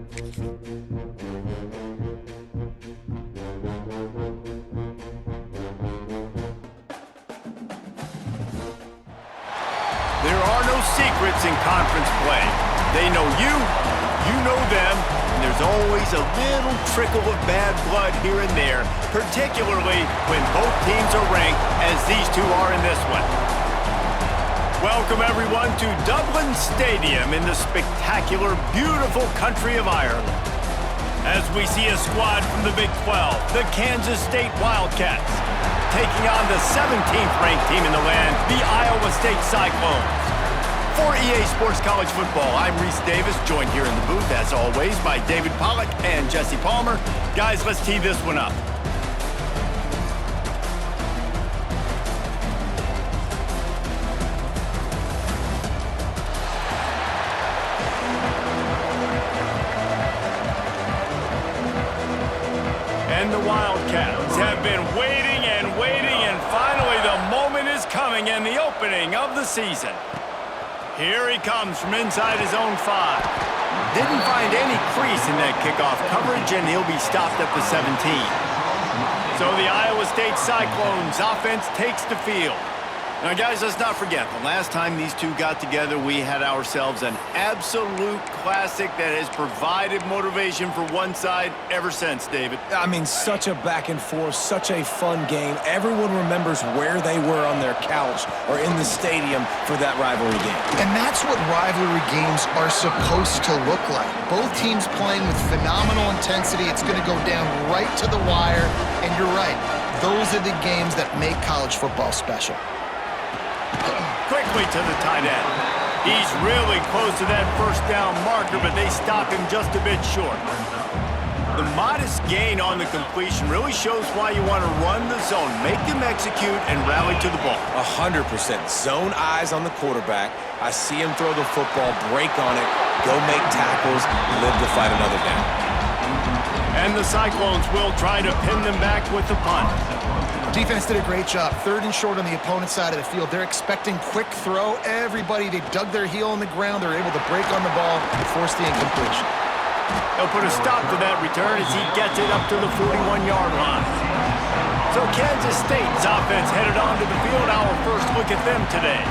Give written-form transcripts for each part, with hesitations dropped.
There are no secrets in conference play. They know you know them, and there's always a little trickle of bad blood here and there, particularly when both teams are ranked as these two are in this one. Welcome everyone to Dublin Stadium in the spectacular, beautiful country of Ireland. As we see a squad from the Big 12, the Kansas State Wildcats, taking on the 17th ranked team in the land, the Iowa State Cyclones. For EA Sports College Football, I'm Reese Davis, joined here in the booth, as always, by David Pollack and Jesse Palmer. Guys, let's tee this one up. And the Wildcats have been waiting, and finally the moment is coming and the opening of the season. Here he comes from inside his own 5. Didn't find any crease in that kickoff coverage, and he'll be stopped at the 17. So the Iowa State Cyclones offense takes the field. Now, guys, let's not forget, the last time these two got together, we had ourselves an absolute classic that has provided motivation for one side ever since, David. I mean, such a back and forth, such a fun game. Everyone remembers where they were on their couch or in the stadium for that rivalry game. And that's what rivalry games are supposed to look like. Both teams playing with phenomenal intensity. It's going to go down right to the wire. And you're right, those are the games that make college football special. Quickly to the tight end. He's really close to that first down marker, but they stop him just a bit short. The modest gain on the completion really shows why you want to run the zone, make them execute, and rally to the ball. 100%. Zone eyes on the quarterback. I see him throw the football, break on it, go make tackles, live to fight another down. And the Cyclones will try to pin them back with the punt. Defense did a great job. 3rd and short on the opponent's side of the field. They're expecting quick throw. Everybody, they dug their heel in the ground. They're able to break on the ball and force the incompletion. They'll put a stop to that return as he gets it up to the 41-yard line. So Kansas State's offense headed onto the field. Our first look at them today.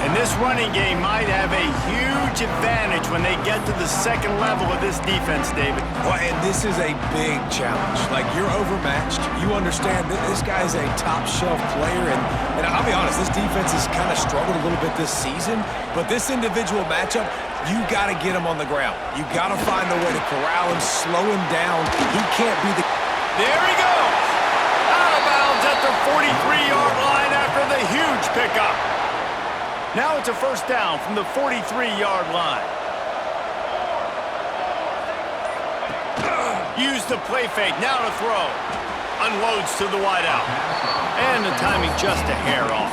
And this running game might have a huge advantage when they get to the second level of this defense, David. Well, and this is a big challenge. Like, you're overmatched. You understand that this guy's a top-shelf player, and I'll be honest, this defense has kind of struggled a little bit this season, but this individual matchup, you got to get him on the ground. You got to find a way to corral him, slow him down. He can't be the... There he goes! Out of bounds at the 43-yard line after the huge pickup. Now it's a first down from the 43-yard line. Use the play fake, now to throw. Unloads to the wideout. And the timing just a hair off.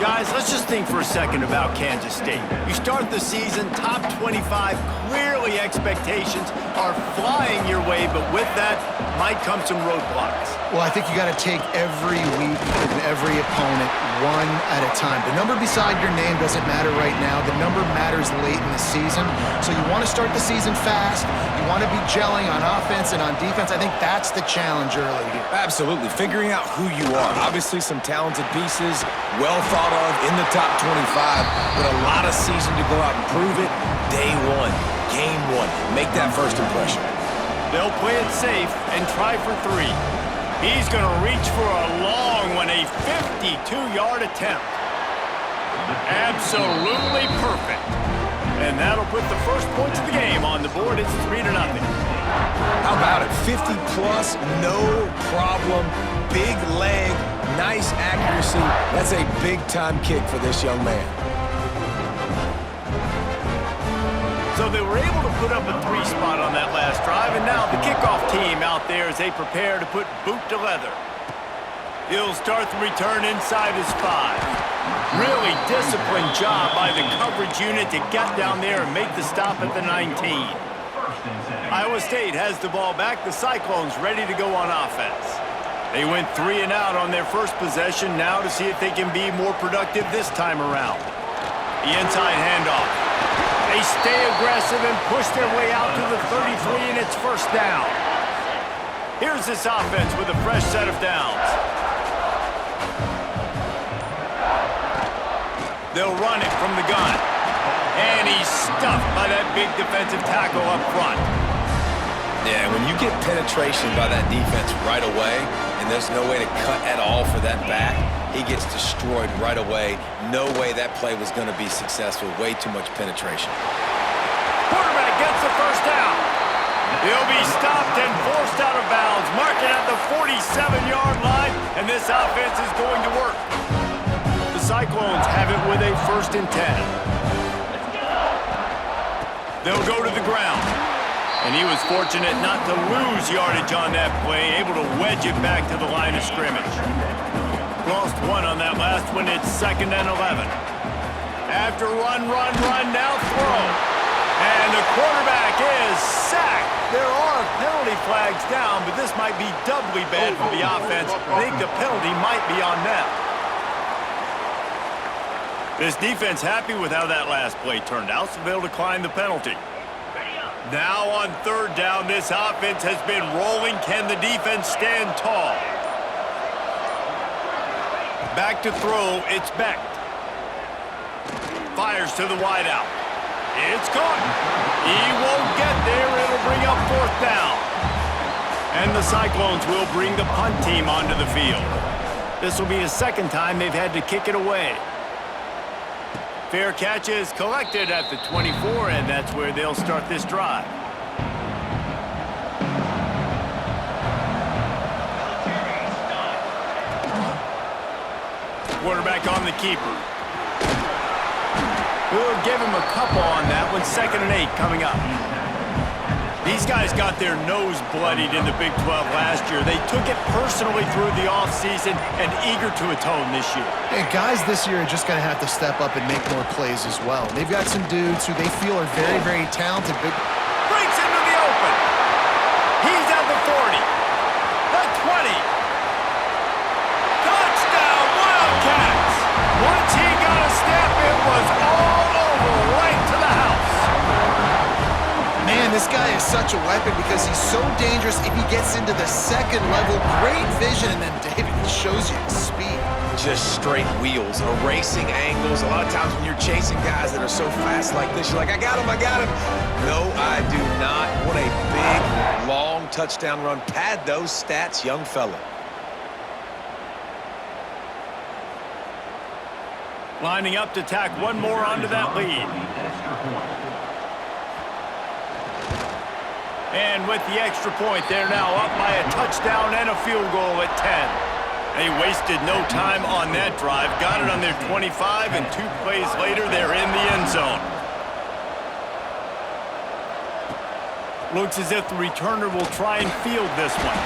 Guys, let's just think for a second about Kansas State. You start the season top 25, clearly expectations are flying your way, but with that might come some roadblocks. Well, I think you got to take every week and every opponent one at a time. The number beside your name doesn't matter right now. The number matters late in the season. So you want to start the season fast. You want to be gelling on offense and on defense. I think that's the challenge early here. Absolutely. Figuring out who you are. Obviously some talented pieces, well thought of in the top 25, but a lot of season to go out and prove it. Day one, game one. Make that first impression. They'll play it safe and try for 3. He's going to reach for a long one, a 52-yard attempt. Absolutely perfect. And that'll put the first points of the game on the board. It's 3-0. How about it? 50-plus, no problem. Big leg, nice accuracy. That's a big-time kick for this young man. So they were able to put up a 3 spot on that last drive, and now the kickoff team out there as they prepare to put boot to leather. He'll start the return inside his 5. Really disciplined job by the coverage unit to get down there and make the stop at the 19. Iowa State has the ball back. The Cyclones ready to go on offense. They went 3 and out on their first possession, now to see if they can be more productive this time around. The inside handoff. They stay aggressive and push their way out to the 33, and it's first down. Here's this offense with a fresh set of downs. They'll run it from the gun. And he's stuffed by that big defensive tackle up front. Yeah, when you get penetration by that defense right away, and there's no way to cut at all for that back, he gets destroyed right away. No way that play was going to be successful. Way too much penetration. Quarterback gets the first down. He'll be stopped and forced out of bounds, marking at the 47-yard line, and this offense is going to work. The Cyclones have it with a 1st and 10. They'll go to the ground. And he was fortunate not to lose yardage on that play, able to wedge it back to the line of scrimmage. Lost 1 on that last one. It's 2nd and 11. After run, now throw. And the quarterback is sacked. There are penalty flags down, but this might be doubly bad for the offense. I think the penalty might be on them. This defense happy with how that last play turned out, so they'll decline the penalty. Now on 3rd down, this offense has been rolling. Can the defense stand tall? Back to throw, it's Becht. Fires to the wideout. It's caught. He won't get there. It'll bring up 4th down. And the Cyclones will bring the punt team onto the field. This will be the 2nd time they've had to kick it away. Fair catch is collected at the 24, and that's where they'll start this drive. Quarterback on the keeper. We'll give him a couple on that one. 2nd and 8 coming up. These guys got their nose bloodied in the Big 12 last year. They took it personally through the offseason and eager to atone this year. And guys this year are just going to have to step up and make more plays as well. They've got some dudes who they feel are very, very talented. Breaks into the open. He's at the 40. The 20. Touchdown, Wildcats. Once he got a step, it was all over right to the house. Man, this guy is such a weapon because he's so dangerous if he gets into the 2nd level. Great vision, and then David shows you the speed. Just straight wheels, erasing angles. A lot of times when you're chasing guys that are so fast like this, you're like, I got him. No, I do not. What a big, long touchdown run. Pad those stats, young fella. Lining up to tack one more onto that lead. And with the extra point, they're now up by a touchdown and a field goal at 10. They wasted no time on that drive. Got it on their 25, and 2 plays later, they're in the end zone. Looks as if the returner will try and field this one.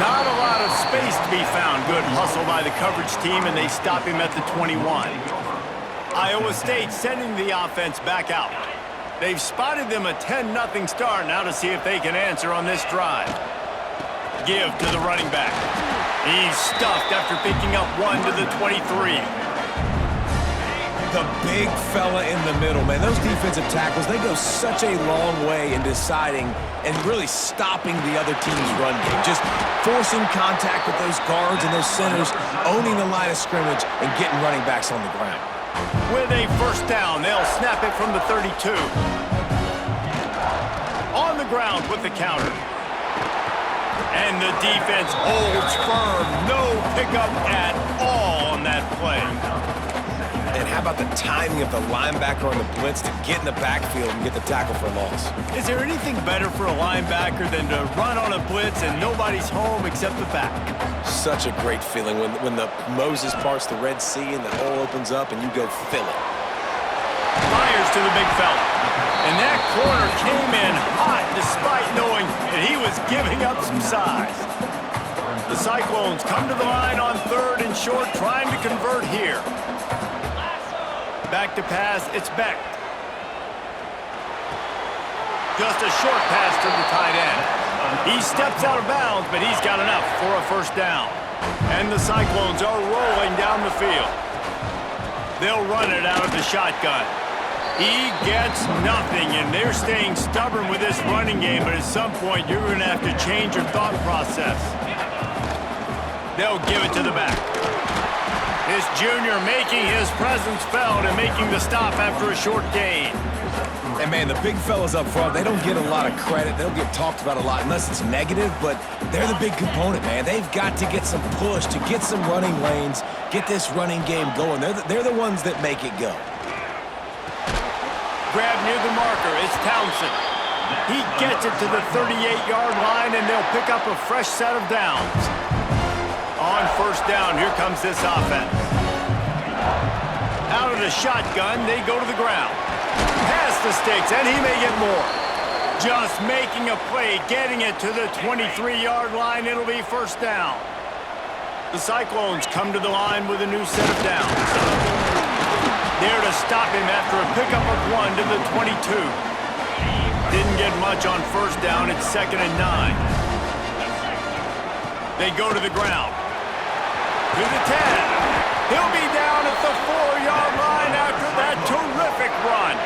Not a lot of space to be found. Good hustle by the coverage team, and they stop him at the 21. Iowa State sending the offense back out. They've spotted them a 10-0 start now to see if they can answer on this drive. Give to the running back. He's stuffed after picking up 1 to the 23. The big fella in the middle, man. Those defensive tackles, they go such a long way in deciding and really stopping the other team's run game. Just forcing contact with those guards and those centers, owning the line of scrimmage, and getting running backs on the ground. With a first down, they'll snap it from the 32. On the ground with the counter. And the defense holds firm. No pickup at all on that play. And how about the timing of the linebacker on the blitz to get in the backfield and get the tackle for a loss? Is there anything better for a linebacker than to run on a blitz and nobody's home except the back? Such a great feeling when the Moses parts the Red Sea and the hole opens up and you go fill it. Fires to the big fella. And that corner came in hot despite knowing that he was giving up some size. The Cyclones come to the line on 3rd and short, trying to convert here. Back to pass, it's Becht. Just a short pass to the tight end. He steps out of bounds, but he's got enough for a first down. And the Cyclones are rolling down the field. They'll run it out of the shotgun. He gets nothing, and they're staying stubborn with this running game, but at some point, you're going to have to change your thought process. They'll give it to the back. This junior making his presence felt and making the stop after a short gain. And, man, the big fellas up front, they don't get a lot of credit. They don't get talked about a lot unless it's negative, but they're the big component, man. They've got to get some push, to get some running lanes, get this running game going. They're the ones that make it go. Grab near the marker. It's Townsend. He gets it to the 38-yard line, and they'll pick up a fresh set of downs. On first down, here comes this offense. Out of the shotgun, they go to the ground. Past the sticks, and he may get more. Just making a play, getting it to the 23-yard line. It'll be first down. The Cyclones come to the line with a new set of downs. There to stop him after a pickup of 1 to the 22. Didn't get much on first down. It's 2nd and 9. They go to the ground. To the 10. He'll be down at the 4-yard line after that terrific run.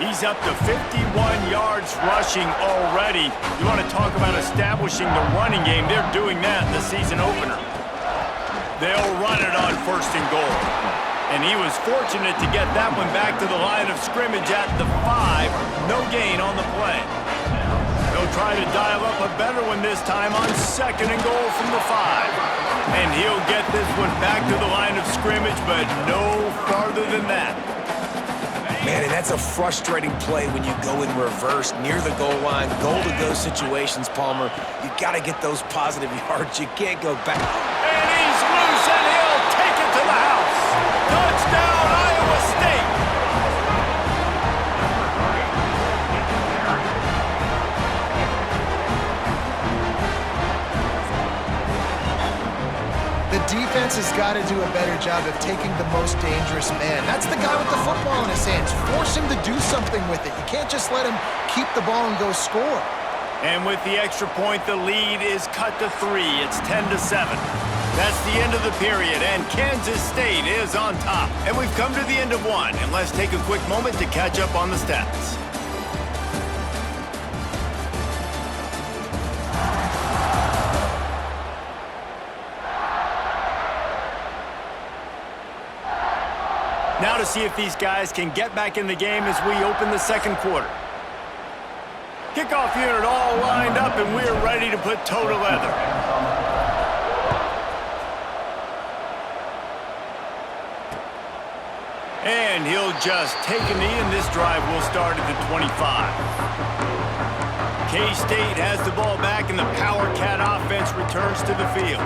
He's up to 51 yards rushing already. You want to talk about establishing the running game. They're doing that in the season opener. They'll run it on first and goal. And he was fortunate to get that one back to the line of scrimmage at the 5. No gain on the play. They'll try to dial up a better one this time on 2nd and goal from the 5. And he'll get this one back to the line of scrimmage, but no farther than that. Man, and that's a frustrating play when you go in reverse near the goal line, goal-to-go situations, Palmer. You got to get those positive yards. You can't go back. And he's loose, and he'll take it to the house. Touchdown, Iowa State. The defense has got to do a better job of taking the most dangerous man. That's the guy with the football in his hands. Force him to do something with it. You can't just let him keep the ball and go score. And with the extra point, the lead is cut to 3. It's 10-7. That's the end of the period, and Kansas State is on top. And we've come to the end of one, and let's take a quick moment to catch up on the stats. Now to see if these guys can get back in the game as we open the second quarter. Kickoff unit all lined up, and we're ready to put toe to leather. And he'll just take a knee, and this drive will start at the 25. K-State has the ball back, and the Power Cat offense returns to the field.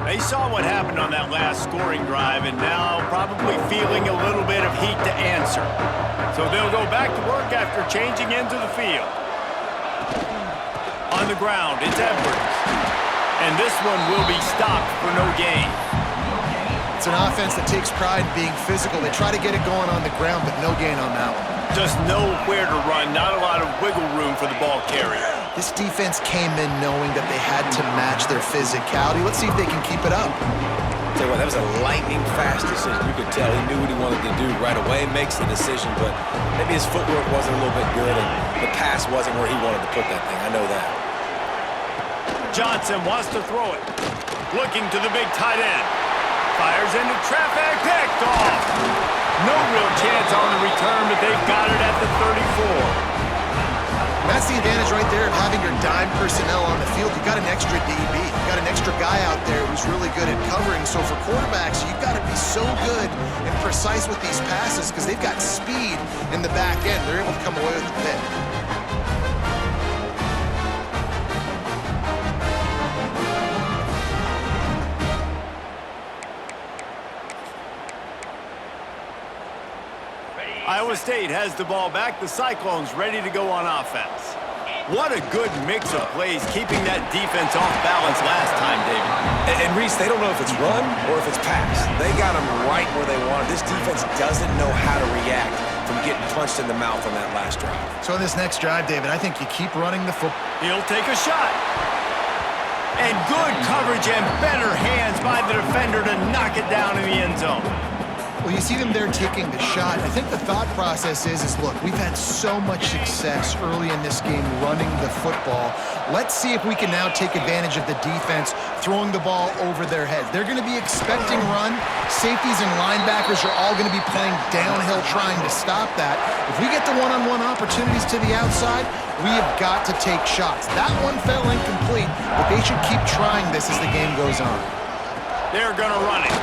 They saw what happened on that last scoring drive, and now probably feeling a little bit of heat to answer. So they'll go back to work after changing into the field. On the ground, it's Edwards. And this one will be stopped for no gain. It's an offense that takes pride in being physical. They try to get it going on the ground, but no gain on that one. Just nowhere to run, not a lot of wiggle room for the ball carrier. This defense came in knowing that they had to match their physicality. Let's see if they can keep it up. Tell you what, that was a lightning-fast decision. You could tell he knew what he wanted to do right away, makes the decision, but maybe his footwork wasn't a little bit good, and the pass wasn't where he wanted to put that thing. I know that. Johnson wants to throw it. Looking to the big tight end. Fires into traffic, picked off. No real chance on the return, but they've got it at the 34. That's the advantage right there of having your dime personnel on the field. You've got an extra DB. You've got an extra guy out there who's really good at covering. So for quarterbacks, you've got to be so good and precise with these passes because they've got speed in the back end. They're able to come away with the pick. Iowa State has the ball back. The Cyclones ready to go on offense. What a good mix of plays, keeping that defense off balance last time, David. And Reese, they don't know if it's run or if it's pass. They got them right where they wanted. This defense doesn't know how to react from getting punched in the mouth on that last drive. So on this next drive, David, I think you keep running the football. He'll take a shot. And good coverage and better hands by the defender to knock it down in the end zone. Well, you see them there taking the shot. I think the thought process is look, we've had so much success early in this game running the football. Let's see if we can now take advantage of the defense throwing the ball over their heads. They're going to be expecting run. Safeties and linebackers are all going to be playing downhill trying to stop that. If we get the one-on-one opportunities to the outside, we have got to take shots. That one fell incomplete, but they should keep trying this as the game goes on. They're going to run it.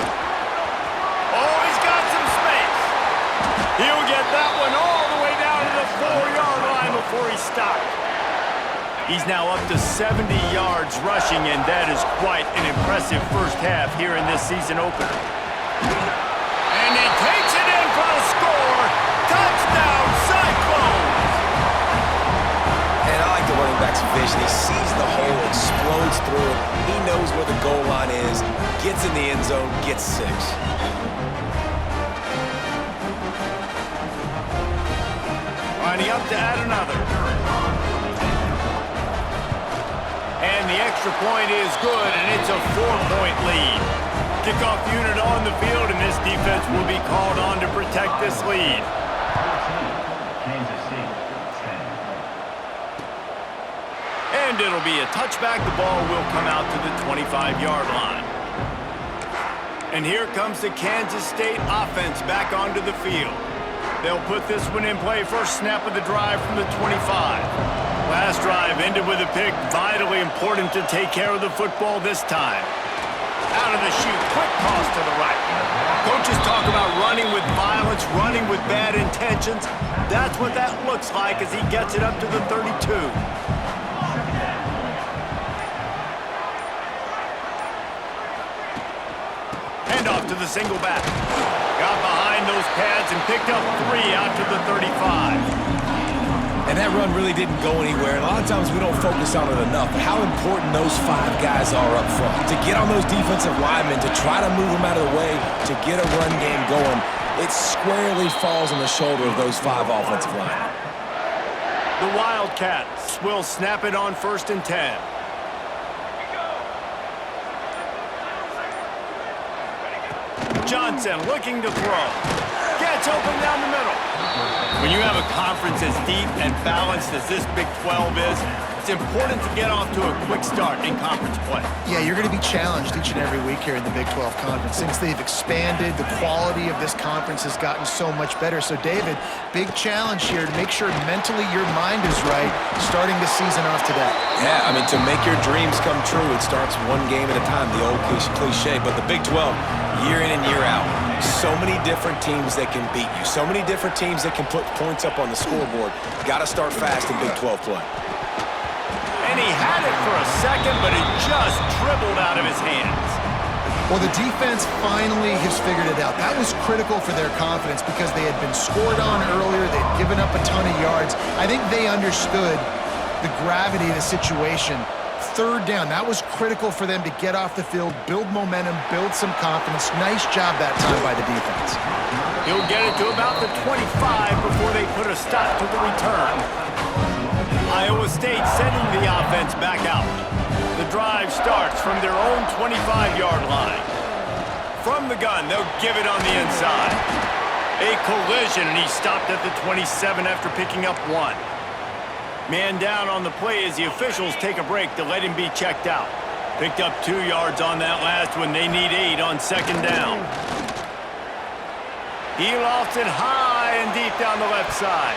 Oh, he's got some space. He'll get that one all the way down to the 4-yard line before he stopped. He's now up to 70 yards rushing, and that is quite an impressive first half here in this season opener. And he takes it in for the score. Touchdown, Cyclones! And I like the running back's vision. He sees the hole, explodes through it. He knows where the goal line is, gets in the end zone, gets 6. Lining up to add another. And the extra point is good, and it's a 4-point lead. Kickoff unit on the field, and this defense will be called on to protect this lead. And it'll be a touchback. The ball will come out to the 25-yard line. And here comes the Kansas State offense back onto the field. They'll put this one in play. First snap of the drive from the 25. Last drive ended with a pick. Vitally important to take care of the football this time. Out of the chute, quick toss to the right. Coaches talk about running with violence, running with bad intentions. That's what that looks like as he gets it up to the 32. Hand off to the single back. Got behind those pads and picked up 3 out to the 35. And that run really didn't go anywhere. And a lot of times we don't focus on it enough. But how important those 5 guys are up front. To get on those defensive linemen, to try to move them out of the way, to get a run game going, it squarely falls on the shoulder of those 5 offensive linemen. The Wildcats will snap it on 1st and 10. Johnson looking to throw. Gets open down the middle. When you have a conference as deep and balanced as this Big 12 is, it's important to get off to a quick start in conference play. Yeah, you're going to be challenged each and every week here in the Big 12 Conference. Since they've expanded, the quality of this conference has gotten so much better. So, David, big challenge here to make sure mentally your mind is right starting the season off today. Yeah, I mean, to make your dreams come true, it starts one game at a time, the old cliche. But the Big 12, year in and year out, so many different teams that can beat you, so many different teams that can put points up on the scoreboard. Got to start fast in Big 12 play. And he had it for a second, but it just dribbled out of his hands. Well, the defense finally has figured it out. That was critical for their confidence because they had been scored on earlier. They'd given up a ton of yards. I think they understood the gravity of the situation. 3rd down, that was critical for them to get off the field, build momentum, build some confidence. Nice job that time by the defense. He'll get it to about the 25 before they put a stop to the return. Iowa State sending the offense back out. The drive starts from their own 25-yard line. From the gun, they'll give it on the inside. A collision, and he stopped at the 27 after picking up 1. Man down on the play as the officials take a break to let him be checked out. Picked up 2 yards on that last one. They need 8 on 2nd down. He lofts it high and deep down the left side.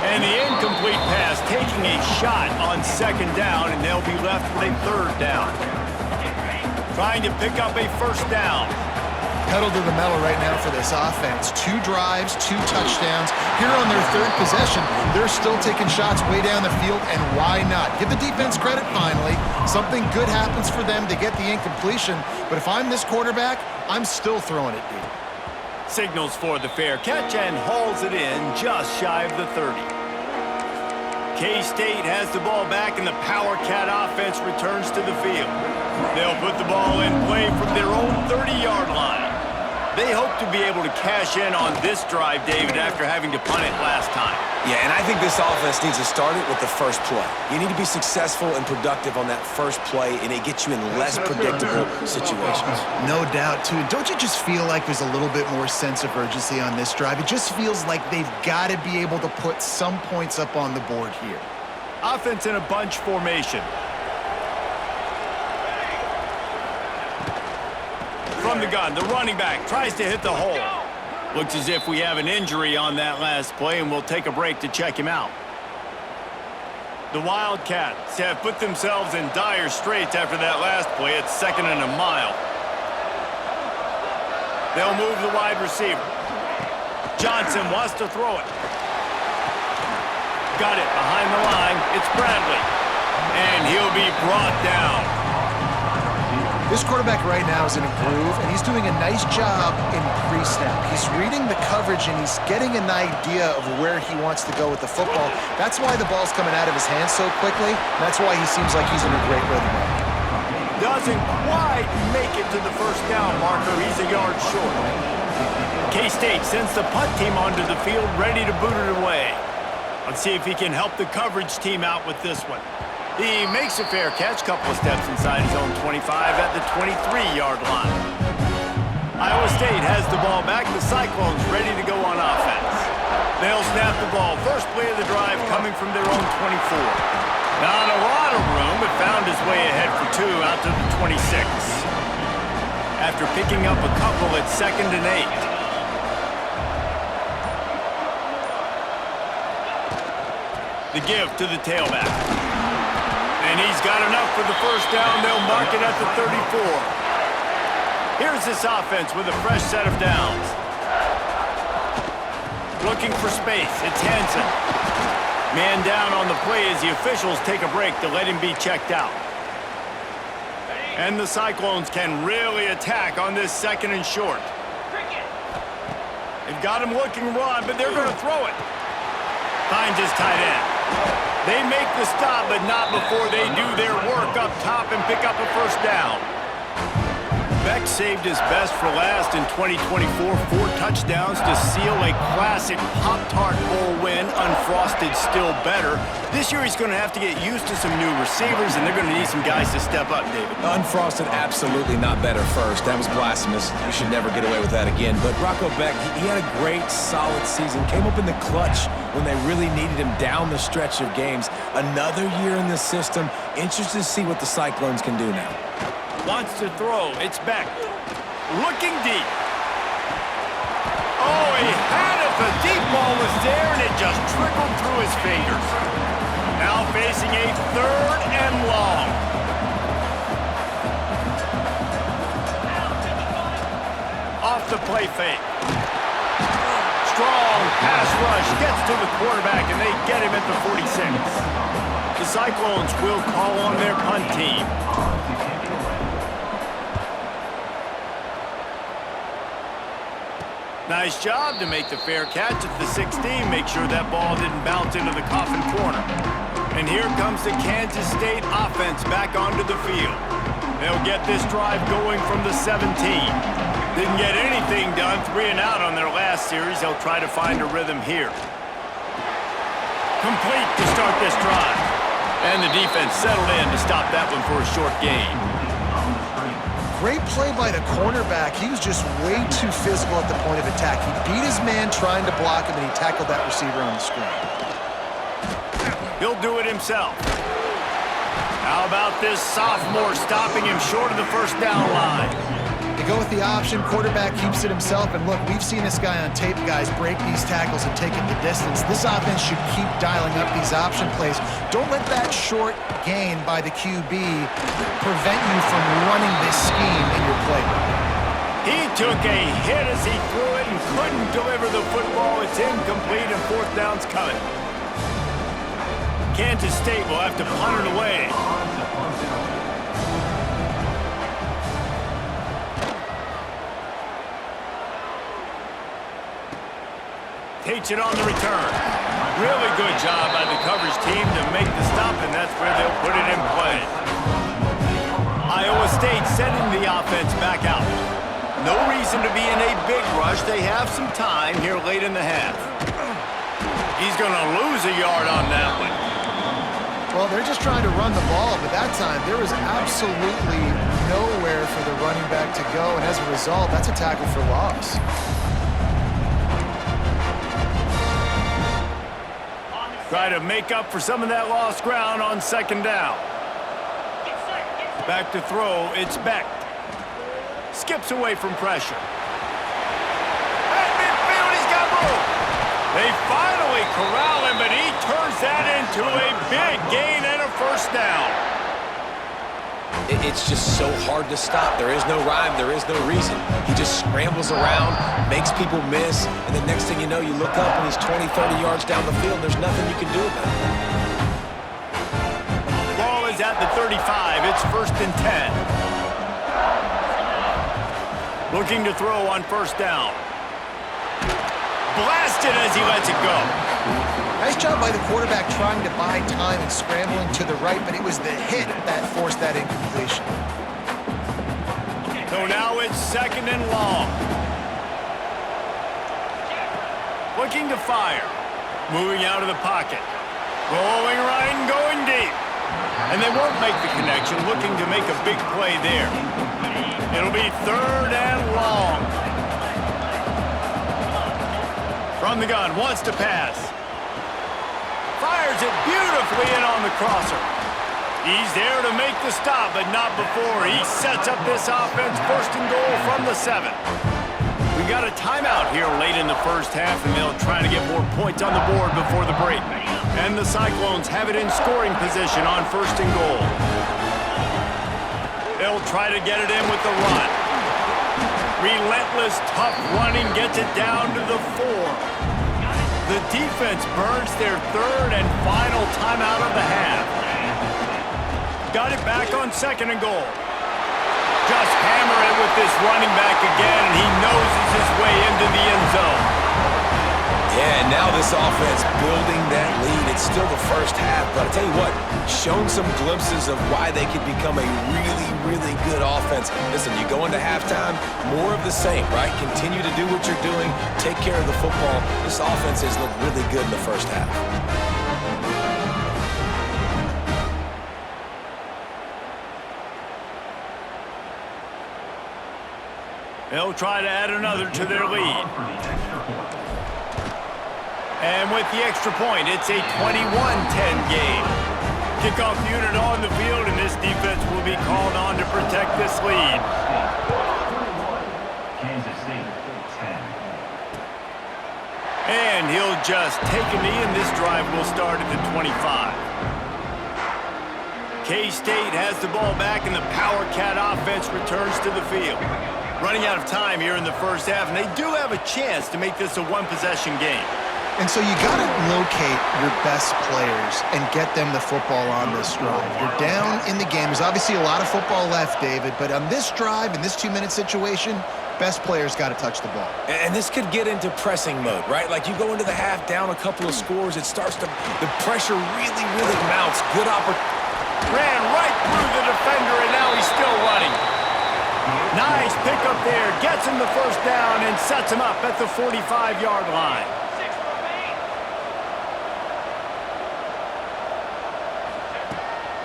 And the incomplete pass taking a shot on 2nd down, and they'll be left with a 3rd down. Trying to pick up a 1st down. Pedal to the metal right now for this offense. 2 drives, 2 touchdowns. Here on their 3rd possession, they're still taking shots way down the field, and why not? Give the defense credit finally. Something good happens for them to get the incompletion, but if I'm this quarterback, I'm still throwing it deep. Signals for the fair catch and hauls it in just shy of the 30. K-State has the ball back, and the Power Cat offense returns to the field. They'll put the ball in play from their own 30-yard line. They hope to be able to cash in on this drive, David, after having to punt it last time. Yeah, and I think this offense needs to start it with the first play. You need to be successful and productive on that first play, and it gets you in less predictable situations. No doubt, too. Don't you just feel like there's a little bit more sense of urgency on this drive? It just feels like they've got to be able to put some points up on the board here. Offense in a bunch formation. From the gun, the running back tries to hit the hole. Looks as if we have an injury on that last play, and we'll take a break to check him out. The Wildcats have put themselves in dire straits after that last play. It's 2nd and a mile. They'll move the wide receiver. Johnson wants to throw it. Got it behind the line. It's Bradley. And he'll be brought down. This quarterback right now is in a groove, and he's doing a nice job in pre-snap. He's reading the coverage, and he's getting an idea of where he wants to go with the football. That's why the ball's coming out of his hands so quickly. That's why he seems like he's in a great rhythm. Doesn't quite make it to the first down marker. He's a yard short. K-State sends the punt team onto the field, ready to boot it away. Let's see if he can help the coverage team out with this one. He makes a fair catch, couple of steps inside his own 25 at the 23-yard line. Iowa State has the ball back. The Cyclones ready to go on offense. They'll snap the ball. First play of the drive coming from their own 24. Not a lot of room, but found his way ahead for 2 out to the 26. After picking up a couple, it's 2nd and 8. The give to the tailback. And he's got enough for the first down. They'll mark it at the 34. Here's this offense with a fresh set of downs. Looking for space. It's Hansen. Man down on the play as the officials take a break to let him be checked out. And the Cyclones can really attack on this 2nd and short. They've got him looking run, but they're going to throw it. Finds his tight end. They make the stop, but not before they do their work up top and pick up a first down. Beck saved his best for last in 2024. 4 touchdowns to seal a classic Pop-Tart Bowl win. Unfrosted still better. This year he's going to have to get used to some new receivers, and they're going to need some guys to step up, David. Unfrosted, absolutely not better first. That was blasphemous. We should never get away with that again. But Rocco Beck, he had a great, solid season. Came up in the clutch when they really needed him down the stretch of games. Another year in the system. Interested to see what the Cyclones can do now. Wants to throw. It's Beck. Looking deep. Oh, he had it. The deep ball was there, and it just trickled through his fingers. Now facing a 3rd and long. Off the play fake. Strong pass rush gets to the quarterback, and they get him at the 46. The Cyclones will call on their punt team. Nice job to make the fair catch at the 16. Make sure that ball didn't bounce into the coffin corner. And here comes the Kansas State offense back onto the field. They'll get this drive going from the 17. Didn't get anything done, 3 and out on their last series. They'll try to find a rhythm here. Complete to start this drive. And the defense settled in to stop that one for a short gain. Great play by the cornerback. He was just way too physical at the point of attack. He beat his man trying to block him, and he tackled that receiver on the screen. He'll do it himself. How about this sophomore stopping him short of the first down line? They go with the option. Quarterback keeps it himself. And look, we've seen this guy on tape, guys, break these tackles and take it the distance. This offense should keep dialing up these option plays. Don't let that short gain by the QB prevent you from running this scheme in your playbook. He took a hit as he threw it and couldn't deliver the football. It's incomplete, and 4th down's coming. Kansas State will have to punt it away. Takes it on the return. Really good job by the coverage team to make the stop, and that's where they'll put it in play. Iowa State sending the offense back out. No reason to be in a big rush. They have some time here late in the half. He's going to lose a yard on that one. Well, they're just trying to run the ball, but that time there was absolutely nowhere for the running back to go, and as a result, that's a tackle for loss. Try to make up for some of that lost ground on second down. Back to throw, it's Beck. Skips away from pressure. At midfield, he's got room. They finally corral him, but he turns that into a big gain and a first down. It's just so hard to stop. There is no rhyme. There is no reason. He just scrambles around, makes people miss, and the next thing you know, you look up and he's 20, 30 yards down the field. There's nothing you can do about it. Ball is at the 35. It's 1st and 10. Looking to throw on first down. Blasted as he lets it go. Nice job by the quarterback trying to buy time and scrambling to the right, but it was the hit that forced that incompletion. So now it's 2nd and long. Looking to fire. Moving out of the pocket. Rolling right and going deep. And they won't make the connection, looking to make a big play there. It'll be 3rd and long. From the gun, wants to pass. Fires it beautifully in on the crosser. He's there to make the stop, but not before. He sets up this offense 1st and goal from the 7. We got a timeout here late in the first half, and they'll try to get more points on the board before the break. And the Cyclones have it in scoring position on 1st and goal. They'll try to get it in with the run. Relentless, tough running gets it down to the 4. The defense burns their 3rd and final timeout of the half. Got it back on 2nd and goal. Just hammer it with this running back again, and he noses his way into the end zone. Yeah, and now this offense building that lead. It's still the first half, but I'll tell you what, shown some glimpses of why they could become a really, really good offense. Listen, you go into halftime, more of the same, right? Continue to do what you're doing, take care of the football. This offense has looked really good in the first half. They'll try to add another to their lead. And with the extra point, it's a 21-10 game. Kickoff unit on the field, and this defense will be called on to protect this lead. Kansas State, 10. And he'll just take a knee, and this drive will start at the 25. K-State has the ball back, and the Power Cat offense returns to the field. Running out of time here in the first half, and they do have a chance to make this a one-possession game. And so you got to locate your best players and get them the football on this drive. You're down in the game. There's obviously a lot of football left, David, but on this drive, in this 2-minute situation, best players got to touch the ball. And this could get into pressing mode, right? Like you go into the half down a couple of scores, it starts to, the pressure really, really mounts. Good opportunity. Ran right through the defender, and now he's still running. Nice pickup there. Gets him the first down and sets him up at the 45-yard line.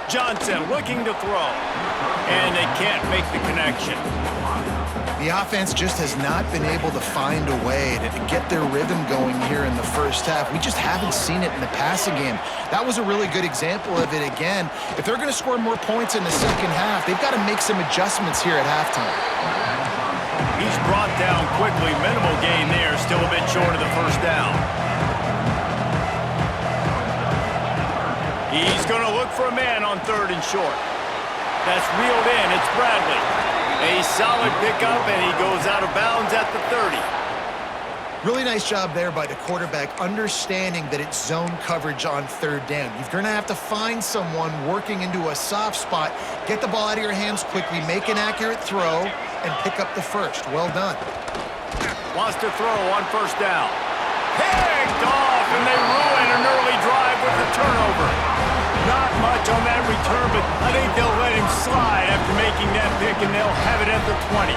Johnson looking to throw, and they can't make the connection. The offense just has not been able to find a way to get their rhythm going here in the first half. We just haven't seen it in the passing game. That was a really good example of it again. If they're going to score more points in the second half, they've got to make some adjustments here at halftime. He's brought down quickly. Minimal gain there, still a bit short of the first down. He's going to look for a man on 3rd and short. That's reeled in. It's Bradley. A solid pickup, and he goes out of bounds at the 30. Really nice job there by the quarterback, understanding that it's zone coverage on 3rd down. You're going to have to find someone working into a soft spot, get the ball out of your hands quickly, make an accurate throw, and pick up the first. Well done. Wants to throw on first down. Picked off, and they ruin an early drive with the turnover. Not much on that return, but I think they'll let him slide after making that pick, and they'll have it at the 20.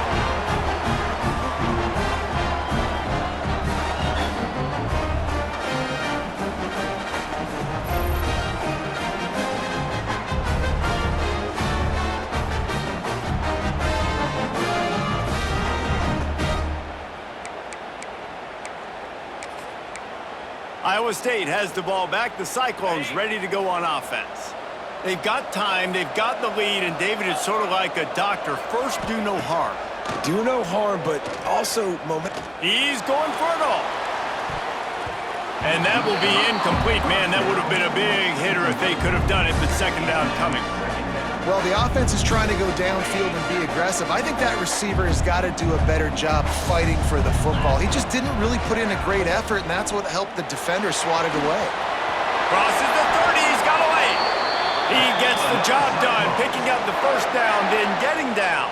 Iowa State has the ball back. The Cyclones ready to go on offense. They've got time, they've got the lead, and David is sort of like a doctor. First, do no harm. Do no harm, but also moment. He's going for it all. And that will be incomplete. Man, that would have been a big hitter if they could have done it, but second down coming. Well, the offense is trying to go downfield and be aggressive. I think that receiver has got to do a better job fighting for the football. He just didn't really put in a great effort, and that's what helped the defender swat it away. Crosses the 30, he's got away. He gets the job done, picking up the first down, then getting down.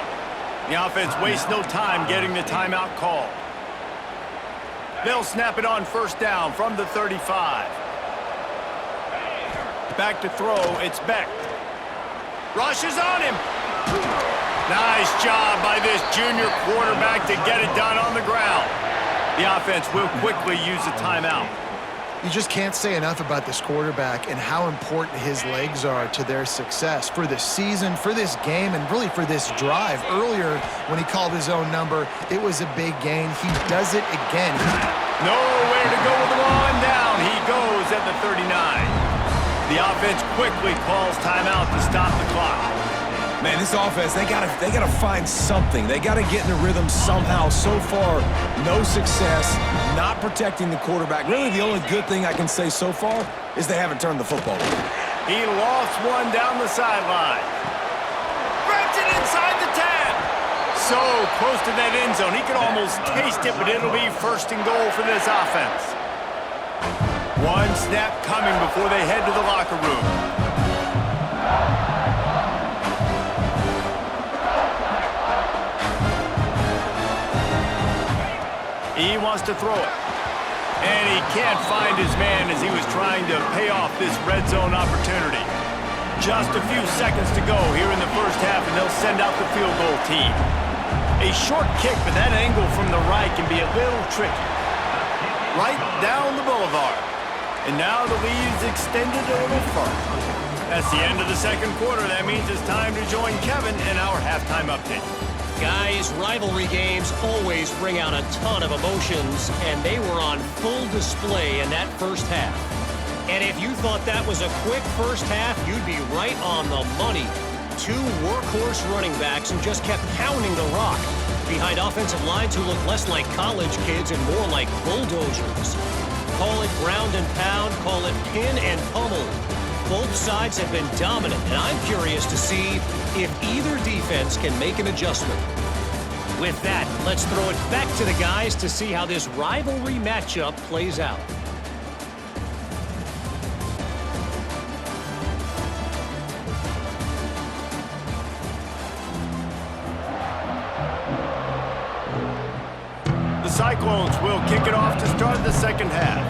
The offense wastes no time getting the timeout called. They'll snap it on first down from the 35. Back to throw, it's Beck. Rushes on him. Nice job by this junior quarterback to get it done on the ground. The offense will quickly use a timeout. You just can't say enough about this quarterback and how important his legs are to their success for this season, for this game, and really for this drive. Earlier, when he called his own number, it was a big gain. He does it again. Nowhere to go with the ball, and down he goes at the 39. The offense quickly calls timeout to stop the clock. Man, this offense, they gotta find something. They gotta get in a rhythm somehow. So far, no success, not protecting the quarterback. Really, the only good thing I can say so far is they haven't turned the football over. He lost one down the sideline. Grabs it inside the 10. So close to that end zone. He could almost taste it, but it'll be first and goal for this offense. One snap coming before they head to the locker room. He wants to throw it. And he can't find his man as he was trying to pay off this red zone opportunity. Just a few seconds to go here in the first half, and they'll send out the field goal team. A short kick, but that angle from the right can be a little tricky. Right down the boulevard. And now the lead is extended a little further. That's the end of the second quarter. That means it's time to join Kevin in our halftime update. Guys, rivalry games always bring out a ton of emotions, and they were on full display in that first half. And if you thought that was a quick first half, you'd be right on the money. Two workhorse running backs who just kept pounding the rock behind offensive lines who look less like college kids and more like bulldozers. Call it ground and pound, call it pin and pummel. Both sides have been dominant, and I'm curious to see if either defense can make an adjustment. With that, let's throw it back to the guys to see how this rivalry matchup plays out. The Cyclones will kick it off to start the second half.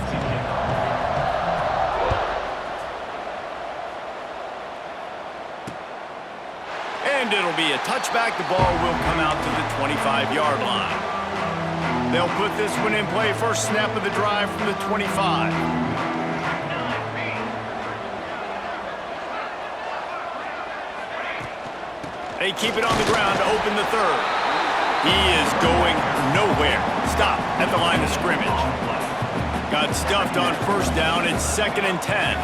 And it'll be a touchback. The ball will come out to the 25-yard line. They'll put this one in play. First snap of the drive from the 25. They keep it on the ground to open the third. He is going nowhere. Stop at the line of scrimmage. Got stuffed on first down. It's 2nd and 10.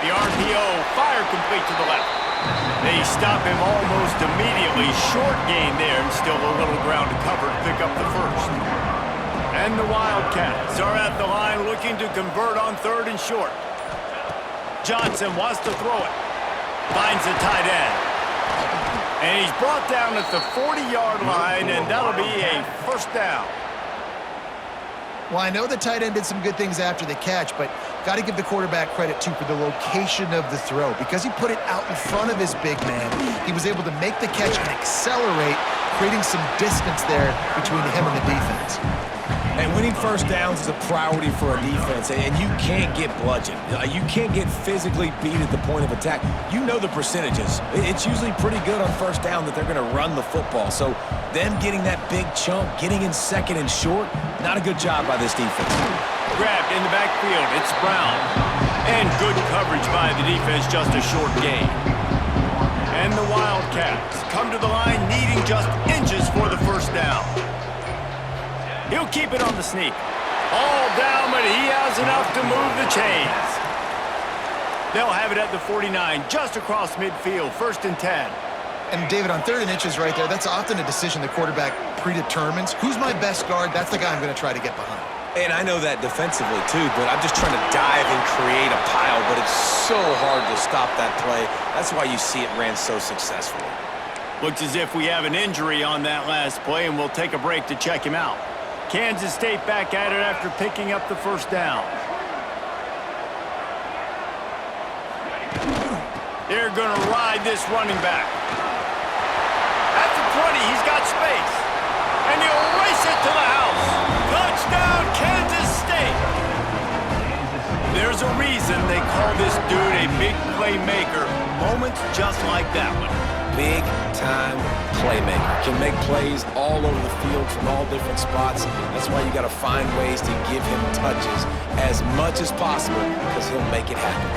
The RPO, fire complete to the left. They stop him almost immediately. Short gain there, and still a little ground to cover to pick up the first. And the Wildcats are at the line looking to convert on 3rd and short. Johnson wants to throw it. Finds the tight end. And he's brought down at the 40-yard line, and that'll be a first down. Well, I know the tight end did some good things after the catch, but got to give the quarterback credit, too, for the location of the throw. Because he put it out in front of his big man, he was able to make the catch and accelerate, creating some distance there between him and the defense. And winning first downs is a priority for a defense, and you can't get bludgeoned. You can't get physically beat at the point of attack. You know the percentages. It's usually pretty good on first down that they're going to run the football. So them getting that big chunk, getting in 2nd and short, not a good job by this defense. Grabbed in the backfield, it's Brown. And good coverage by the defense, just a short gain. And the Wildcats come to the line needing just inches for the first down. He'll keep it on the sneak. All down, but he has enough to move the chains. They'll have it at the 49, just across midfield, 1st and 10. And David, on 3rd and inches right there, that's often a decision the quarterback predetermines. Who's my best guard? That's the guy I'm going to try to get behind. And I know that defensively, too, but I'm just trying to dive and create a pile, but it's so hard to stop that play. That's why you see it ran so successfully. Looks as if we have an injury on that last play, and we'll take a break to check him out. Kansas State back at it after picking up the 1st down. They're going to ride this running back. At the 20, he's got space. And he'll race it to the house. Touchdown, Kansas State. There's a reason they call this dude a big playmaker. Moments just like that one. Big-time playmaker. Can make plays all over the field from all different spots. That's why you got to find ways to give him touches as much as possible because he'll make it happen.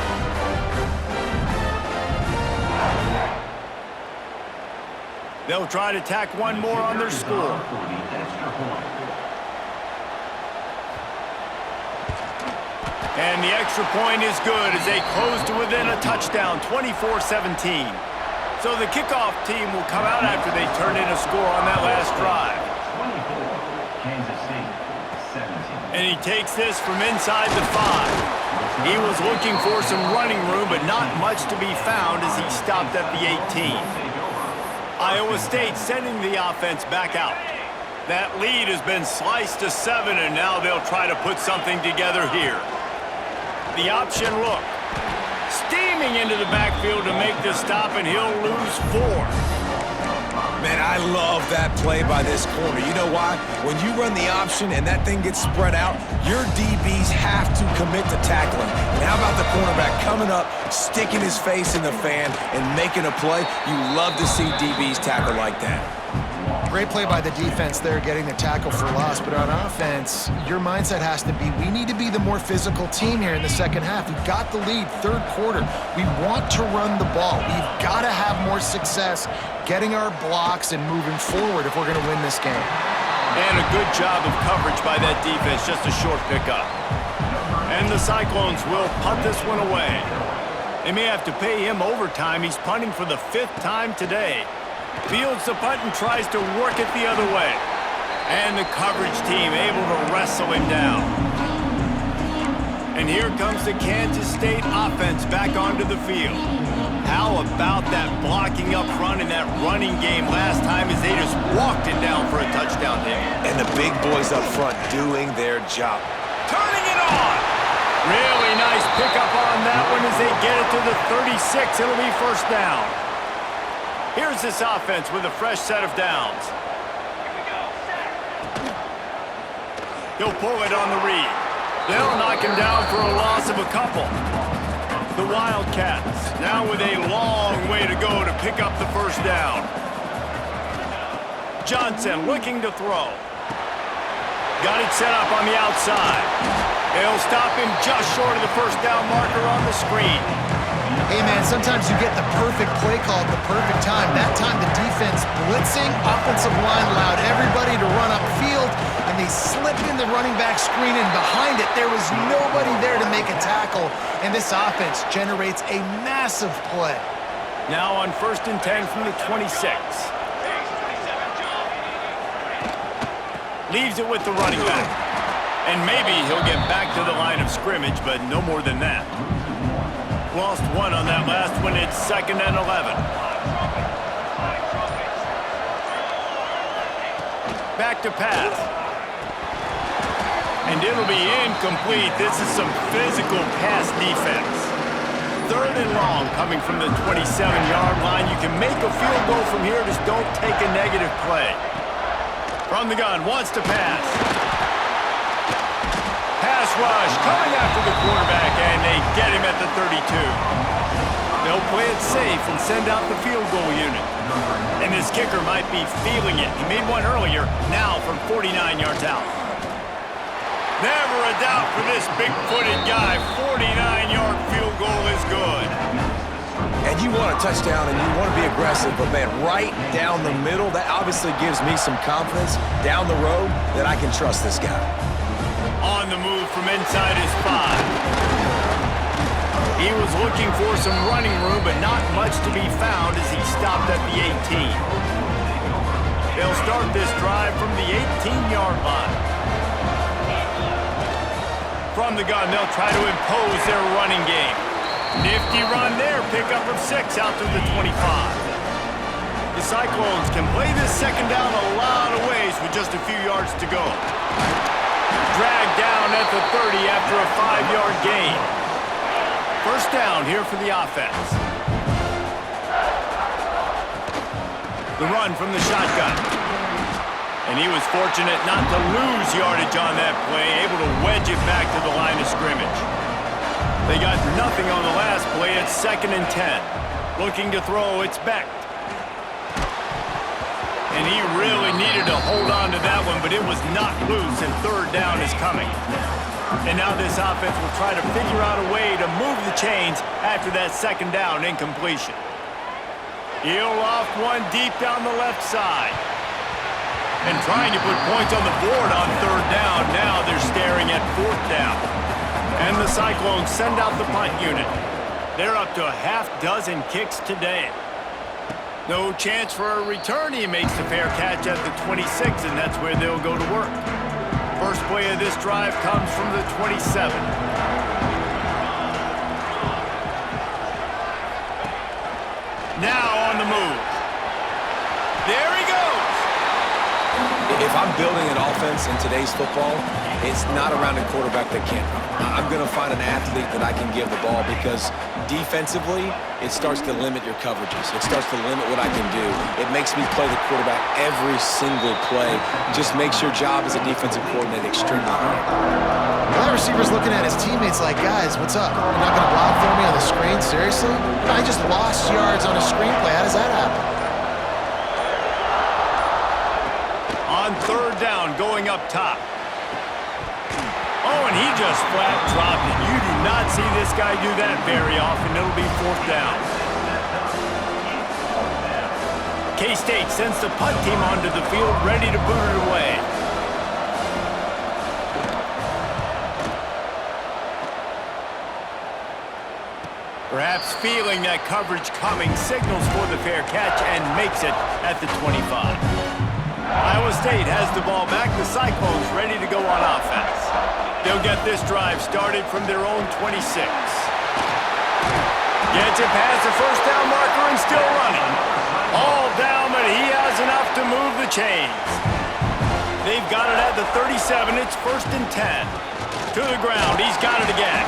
They'll try to tack one more on their score. And the extra point is good as they close to within a touchdown, 24-17. So the kickoff team will come out after they turn in a score on that last drive. And he takes this from inside the 5. He was looking for some running room, but not much to be found as he stopped at the 18. Iowa State sending the offense back out. That lead has been sliced to 7, and now they'll try to put something together here. The option look. Steaming into the backfield to make the stop, and he'll lose 4. Man, I love that play by this corner. You know why? When you run the option and that thing gets spread out, your DBs have to commit to tackling. And how about the cornerback coming up, sticking his face in the fan, and making a play? You love to see DBs tackle like that. Great play by the defense there, getting the tackle for loss. But on offense, your mindset has to be, we need to be the more physical team here in the second half. We've got the lead, 3rd quarter. We want to run the ball. We've got to have more success getting our blocks and moving forward if we're going to win this game. And a good job of coverage by that defense, just a short pickup. And the Cyclones will punt this one away. They may have to pay him overtime. He's punting for the 5th time today. Fields the punt and tries to work it the other way. And the coverage team able to wrestle him down. And here comes the Kansas State offense back onto the field. How about that blocking up front in that running game last time as they just walked it down for a touchdown there. And the big boys up front doing their job. Turning it on! Really nice pickup on that one as they get it to the 36. It'll be 1st down. Here's this offense with a fresh set of downs. He'll pull it on the read. They'll knock him down for a loss of a couple. The Wildcats now with a long way to go to pick up the 1st down. Johnson looking to throw. Got it set up on the outside. They'll stop him just short of the 1st down marker on the screen. Hey, man, sometimes you get the perfect play call at the perfect time. That time the defense blitzing, offensive line allowed everybody to run upfield, and they slipped in the running back screen, and behind it, there was nobody there to make a tackle, and this offense generates a massive play. Now on 1st and 10 from the 26. Leaves it with the running back. And maybe he'll get back to the line of scrimmage, but no more than that. Lost 1 on that last one. It's 2nd and 11. Back to pass. And it'll be incomplete. This is some physical pass defense. 3rd and long coming from the 27-yard line. You can make a field goal from here. Just don't take a negative play. From the gun, wants to pass. Pass rush coming after the quarterback, and they get him at the 32. They'll play it safe and send out the field goal unit. And this kicker might be feeling it. He made one earlier, now from 49 yards out. Never a doubt for this big-footed guy. 49-yard field goal is good. And you want a touchdown and you want to be aggressive, but, man, right down the middle, that obviously gives me some confidence down the road that I can trust this guy. On the move from inside his 5. He was looking for some running room, but not much to be found as he stopped at the 18. They'll start this drive from the 18-yard line. From the gun, they'll try to impose their running game. Nifty run there, pickup of 6 out to the 25. The Cyclones can play this second down a lot of ways with just a few yards to go. Dragged down at the 30 after a 5-yard gain. First down here for the offense. The run from the shotgun. And he was fortunate not to lose yardage on that play, able to wedge it back to the line of scrimmage. They got nothing on the last play. It's 2nd and 10. Looking to throw, it's Beck. And he really needed to hold on to that one, but it was not loose, and 3rd down is coming. And now this offense will try to figure out a way to move the chains after that 2nd down incompletion. He'll loft one deep down the left side. And trying to put points on the board on 3rd down. Now they're staring at 4th down. And the Cyclones send out the punt unit. They're up to a half-dozen kicks today. No chance for a return. He makes the fair catch at the 26, and that's where they'll go to work. First play of this drive comes from the 27. Now on the move. There he goes. If I'm building an offense in today's football, it's not around a quarterback that can't run. I'm going to find an athlete that I can give the ball because defensively, it starts to limit your coverages. It starts to limit what I can do. It makes me play the quarterback every single play. Just makes your job as a defensive coordinator extremely hard. Well, that receiver's looking at his teammates like, guys, what's up? You're not going to block for me on the screen? Seriously? I just lost yards on a screenplay. How does that happen? On 3rd down, going up top. Oh, and he just flat dropped it. You do not see this guy do that very often. It'll be 4th down. K-State sends the punt team onto the field, ready to boot it away. Perhaps feeling that coverage coming, signals for the fair catch and makes it at the 25. Iowa State has the ball back. The Cyclones ready to go on offense. They'll get this drive started from their own 26. Gets it past the first down marker and still running. All down, but he has enough to move the chains. They've got it at the 37. It's 1st and 10. To the ground. He's got it again.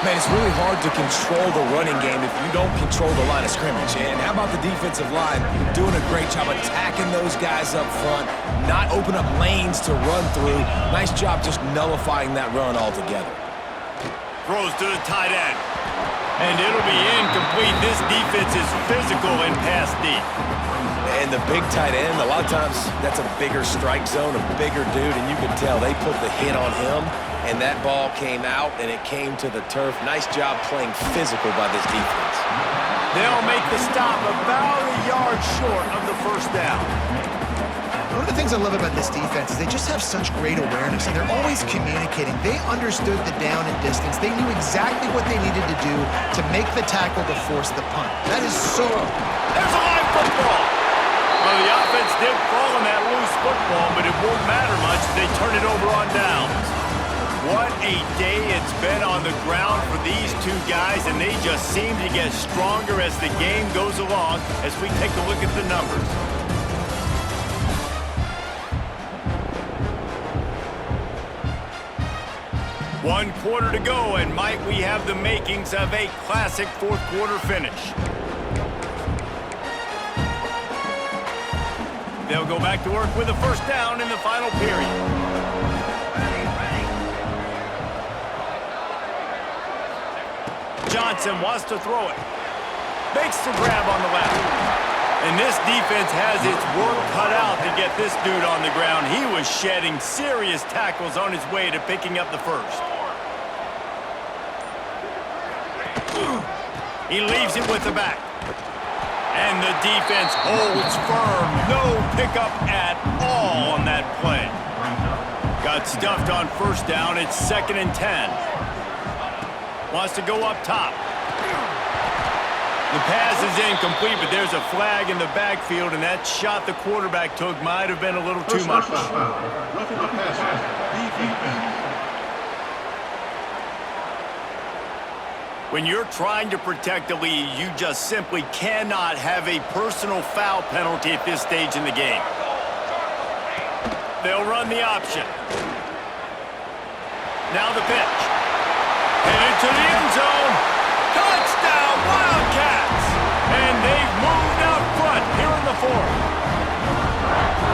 Man, it's really hard to control the running game if you don't control the line of scrimmage. And how about the defensive line doing a great job attacking those guys up front, not open up lanes to run through. Nice job just nullifying that run altogether. Throws to the tight end. And it'll be incomplete. This defense is physical and pass deep. And the big tight end, a lot of times that's a bigger strike zone, a bigger dude, and you can tell they put the hit on him, and that ball came out, and it came to the turf. Nice job playing physical by this defense. They'll make the stop about a yard short of the 1st down. One of the things I love about this defense is they just have such great awareness, and they're always communicating. They understood the down and distance. They knew exactly what they needed to do to make the tackle to force the punt. That is so... There's a live football. Well, the offense did fall in that loose football, but it won't matter much if they turn it over on downs. What a day it's been on the ground for these two guys, and they just seem to get stronger as the game goes along as we take a look at the numbers. One quarter to go, and might we have the makings of a classic 4th quarter finish. They'll go back to work with a 1st down in the final period. Johnson wants to throw it. Makes the grab on the left. And this defense has its work cut out to get this dude on the ground. He was shedding serious tackles on his way to picking up the 1st. He leaves it with the back. And the defense holds firm. No pickup at all on that play. Got stuffed on first down. It's 2nd and 10. Wants to go up top. The pass is incomplete, but there's a flag in the backfield, and that shot the quarterback took might have been a little too much. When you're trying to protect the lead, you just simply cannot have a personal foul penalty at this stage in the game. They'll run the option. Now the pitch. Headed to the end zone. Touchdown, Wildcats! And they've moved out front here in the 4th.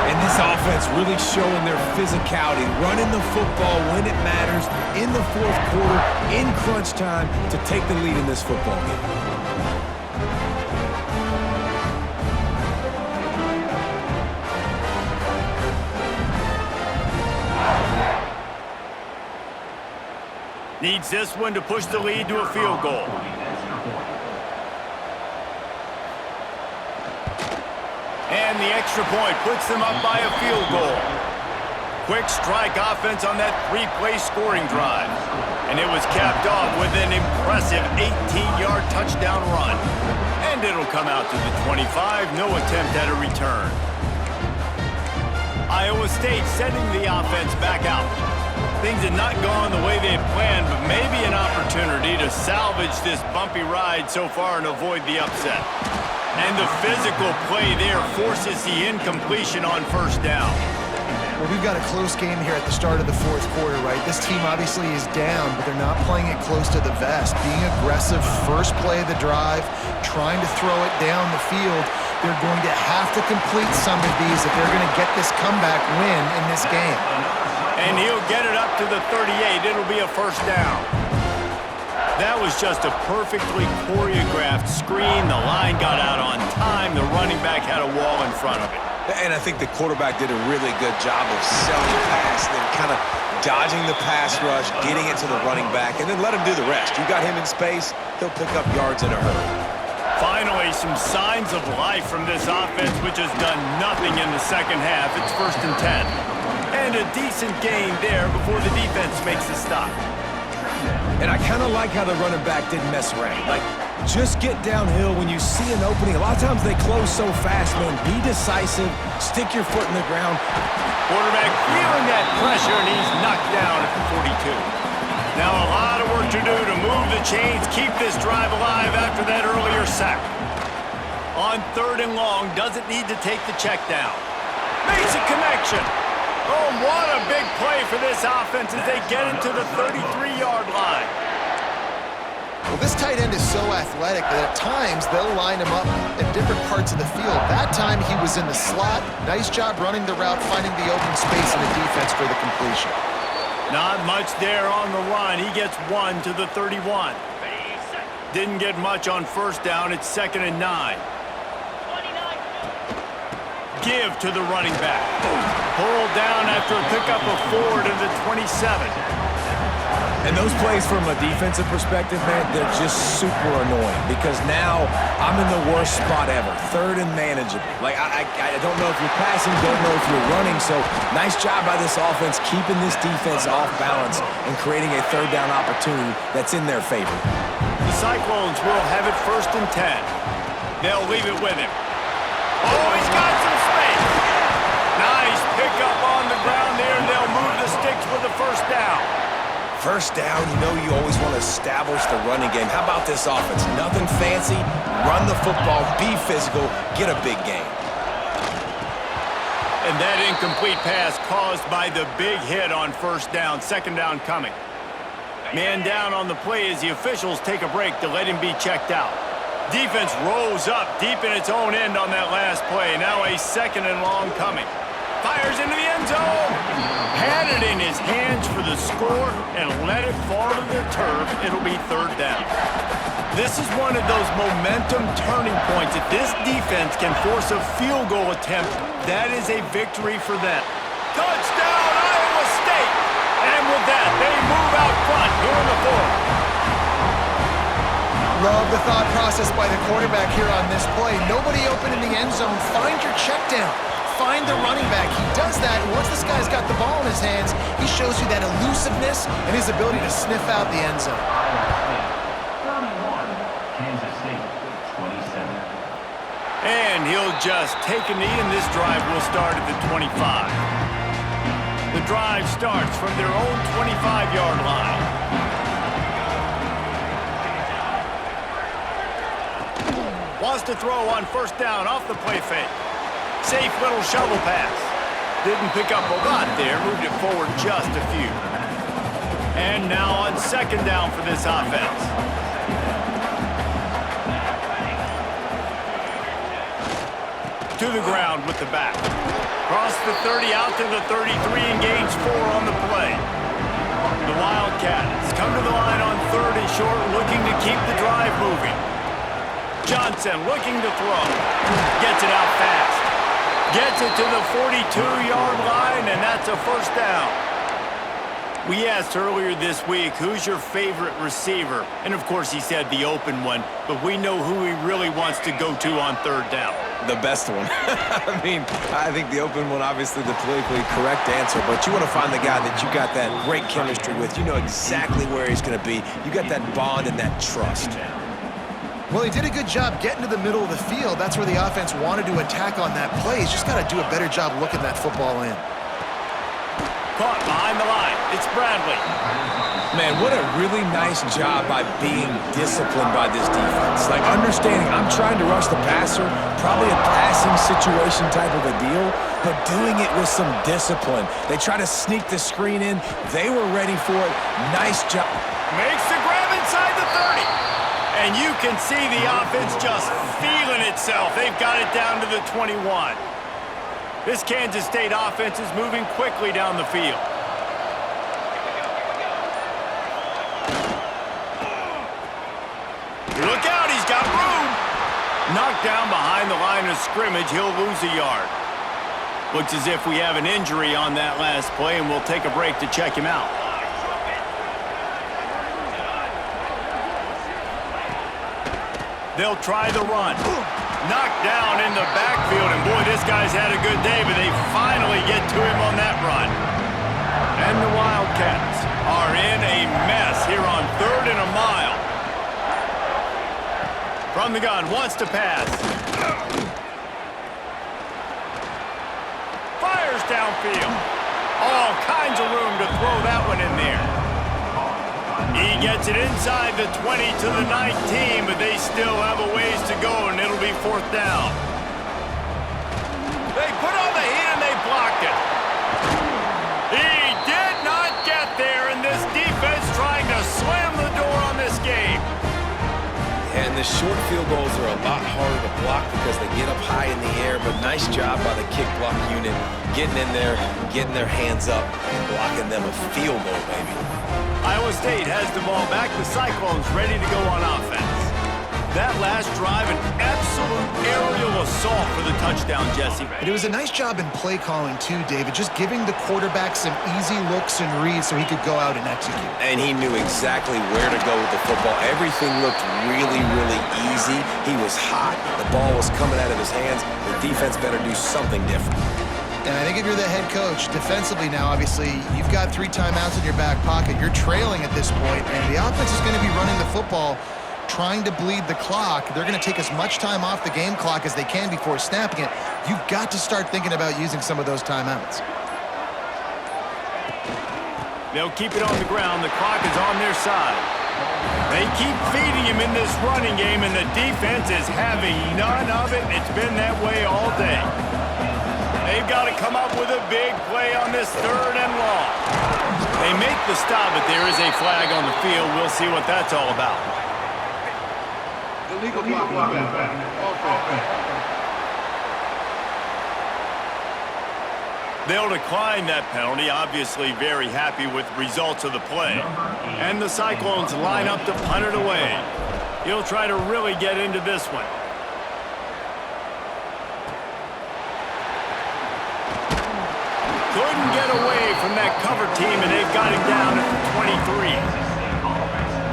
And this offense really showing their physicality, running the football when it matters, in the 4th quarter, in crunch time, to take the lead in this football game. Needs this one to push the lead to a field goal. And the extra point puts them up by a field goal. Quick strike offense on that 3-play scoring drive. And it was capped off with an impressive 18-yard touchdown run. And it'll come out to the 25, no attempt at a return. Iowa State sending the offense back out. Things had not gone the way they had planned, but maybe an opportunity to salvage this bumpy ride so far and avoid the upset. And the physical play there forces the incompletion on first down. Well, we've got a close game here at the start of the 4th quarter, right? This team obviously is down, but they're not playing it close to the vest. Being aggressive, first play of the drive, trying to throw it down the field. They're going to have to complete some of these if they're going to get this comeback win in this game. And he'll get it up to the 38. It'll be a first down. That was just a perfectly choreographed screen. The line got out on time. The running back had a wall in front of it. And I think the quarterback did a really good job of selling the pass, then kind of dodging the pass rush, getting it to the running back, and then let him do the rest. You got him in space, he'll pick up yards in a hurry. Finally, some signs of life from this offense, which has done nothing in the second half. It's 1st and 10. And a decent gain there before the defense makes the stop. And I kind of like how the running back didn't mess around. Like, just get downhill when you see an opening. A lot of times they close so fast, man. Be decisive. Stick your foot in the ground. Quarterback feeling that pressure, and he's knocked down at the 42. Now a lot of work to do to move the chains, keep this drive alive after that earlier sack. On 3rd and long, doesn't need to take the check down. Makes a connection. Oh, what a big play for this offense as they get into the 33-yard line. Well, this tight end is so athletic that at times they'll line him up at different parts of the field. That time he was in the slot. Nice job running the route, finding the open space in the defense for the completion. Not much there on the run. He gets 1 to the 31. Didn't get much on first down. It's 2nd and 9. Give to the running back. Pulled down after a pickup of 4 to the 27. And those plays from a defensive perspective, man, they're just super annoying because now I'm in the worst spot ever. 3rd and manageable. Like, I don't know if you're passing, don't know if you're running. So nice job by this offense keeping this defense off balance and creating a 3rd down opportunity that's in their favor. The Cyclones will have it 1st and 10. They'll leave it with him. Oh, he's got some space. Nice pickup on the ground there, and they'll move the sticks with the first down. First down, you know you always want to establish the running game. How about this offense? Nothing fancy. Run the football, be physical, get a big gain. And that incomplete pass caused by the big hit on first down. 2nd down coming. Man down on the play as the officials take a break to let him be checked out. Defense rolls up deep in its own end on that last play. Now a 2nd and long coming. Fires into the end zone. Had it in his hands for the score and let it fall to the turf. It'll be 3rd down. This is one of those momentum turning points. If this defense can force a field goal attempt, that is a victory for them. Touchdown, Iowa State! And with that, they move out front here in the 4th. Love the thought process by the quarterback here on this play. Nobody open in the end zone. Find your check down. Find the running back. He does that, and once this guy's got the ball in his hands, he shows you that elusiveness and his ability to sniff out the end zone. And he'll just take a knee, and this drive will start at the 25. The drive starts from their own 25-yard line. Wants to throw on first down off the play fake. Safe little shovel pass. Didn't pick up a lot there, moved it forward just a few. And now on second down for this offense. To the ground with the back. Cross the 30 out to the 33 and gains 4 on the play. The Wildcats come to the line on third and short, looking to keep the drive moving. Johnson looking to throw. Gets it out fast. Gets it to the 42-yard line, and that's a first down. We asked earlier this week, who's your favorite receiver? And, of course, he said the open one, but we know who he really wants to go to on third down. The best one. I mean, I think the open one, obviously the politically correct answer, but you want to find the guy that you got that great chemistry with. You know exactly where he's going to be. You got that bond and that trust. Well, he did a good job getting to the middle of the field. That's where the offense wanted to attack on that play. He's just got to do a better job looking that football in. Caught behind the line. It's Bradley. Man, what a really nice job by being disciplined by this defense. Like, understanding I'm trying to rush the passer, probably a passing situation type of a deal, but doing it with some discipline. They try to sneak the screen in. They were ready for it. Nice job. Makes the grab inside the 30. And you can see the offense just feeling itself. They've got it down to the 21. This Kansas State offense is moving quickly down the field. Look out, he's got room. Knocked down behind the line of scrimmage, he'll lose a yard. Looks as if we have an injury on that last play, and we'll take a break to check him out. They'll try the run. Knocked down in the backfield, and boy, this guy's had a good day, but they finally get to him on that run. And the Wildcats are in a mess here on third and a mile. From the gun, wants to pass. Fires downfield. All kinds of room to throw that one in there. He gets it inside the 20 to the 19, but they still have a ways to go, and it'll be fourth down. They put on the heat, and they blocked it. He did not get there, and this defense trying to slam the door on this game. And the short field goals are a lot harder to block because they get up high in the air, but nice job by the kick block unit, getting in there, getting their hands up, and blocking them a field goal, baby. Iowa State has the ball back. The Cyclones ready to go on offense. That last drive, an absolute aerial assault for the touchdown, Jesse. But it was a nice job in play calling, too, David, just giving the quarterback some easy looks and reads so he could go out and execute. And he knew exactly where to go with the football. Everything looked really, really easy. He was hot. The ball was coming out of his hands. The defense better do something different. And I think if you're the head coach, defensively now, obviously, you've got 3 timeouts in your back pocket. You're trailing at this point, and the offense is going to be running the football, trying to bleed the clock. They're going to take as much time off the game clock as they can before snapping it. You've got to start thinking about using some of those timeouts. They'll keep it on the ground. The clock is on their side. They keep feeding him in this running game, and the defense is having none of it. It's been that way all day. They've got to come up with a big play on this third and long. They make the stop, but there is a flag on the field. We'll see what that's all about. Illegal block. They'll decline that penalty, obviously very happy with results of the play. And the Cyclones line up to punt it away. He'll try to really get into this one. Couldn't get away from that cover team, and they've got him down at the 23.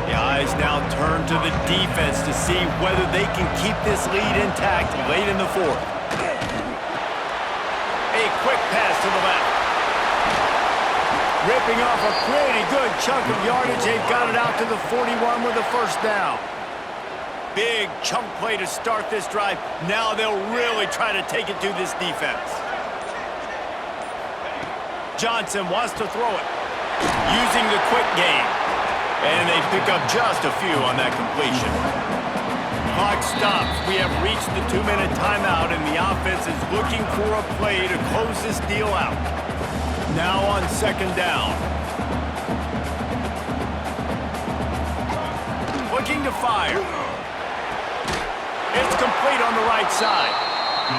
The eyes now turn to the defense to see whether they can keep this lead intact late in the fourth. A quick pass to the left. Ripping off a pretty good chunk of yardage. They've got it out to the 41 with a first down. Big chunk play to start this drive. Now they'll really try to take it to this defense. Johnson wants to throw it. Using the quick game. And they pick up just a few on that completion. Clock stops. We have reached the 2-minute timeout, and the offense is looking for a play to close this deal out. Now on second down. Looking to fire. It's complete on the right side.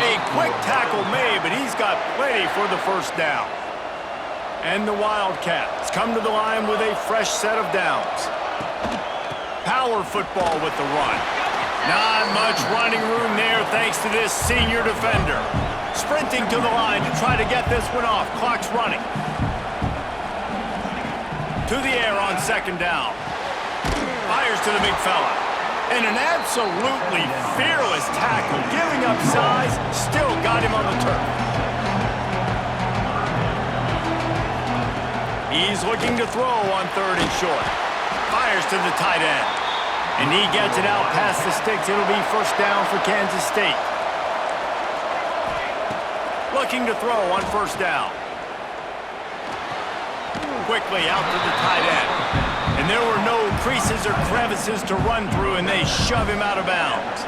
A quick tackle made, but he's got plenty for the first down. And the Wildcats come to the line with a fresh set of downs. Power football with the run. Not much running room there thanks to this senior defender. Sprinting to the line to try to get this one off. Clock's running. To the air on second down. Fires to the big fella. And an absolutely fearless tackle. Giving up size, still got him on the turf. He's looking to throw on third and short. Fires to the tight end. And he gets it out past the sticks. It'll be first down for Kansas State. Looking to throw on first down. Quickly out to the tight end. And there were no creases or crevices to run through, and they shove him out of bounds.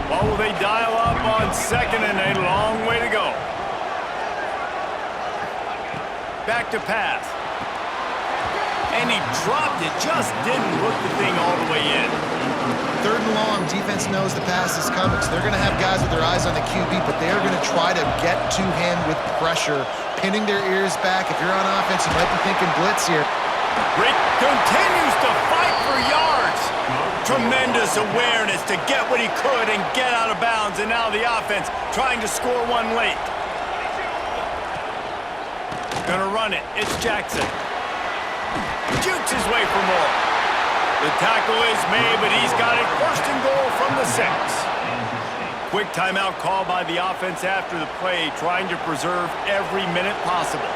What will they dial up on second and a long way to go? Back to pass. And he dropped it, just didn't look the thing all the way in. Third and long, defense knows the pass is coming, so they're going to have guys with their eyes on the QB, but they're going to try to get to him with pressure, pinning their ears back. If you're on offense, you might be thinking blitz here. Rick continues to fight for yards. Tremendous awareness to get what he could and get out of bounds, and now the offense trying to score one late. Gonna run it. It's Jackson. Jukes his way for more. The tackle is made, but he's got it first and goal from the 6. Quick timeout call by the offense after the play, trying to preserve every minute possible.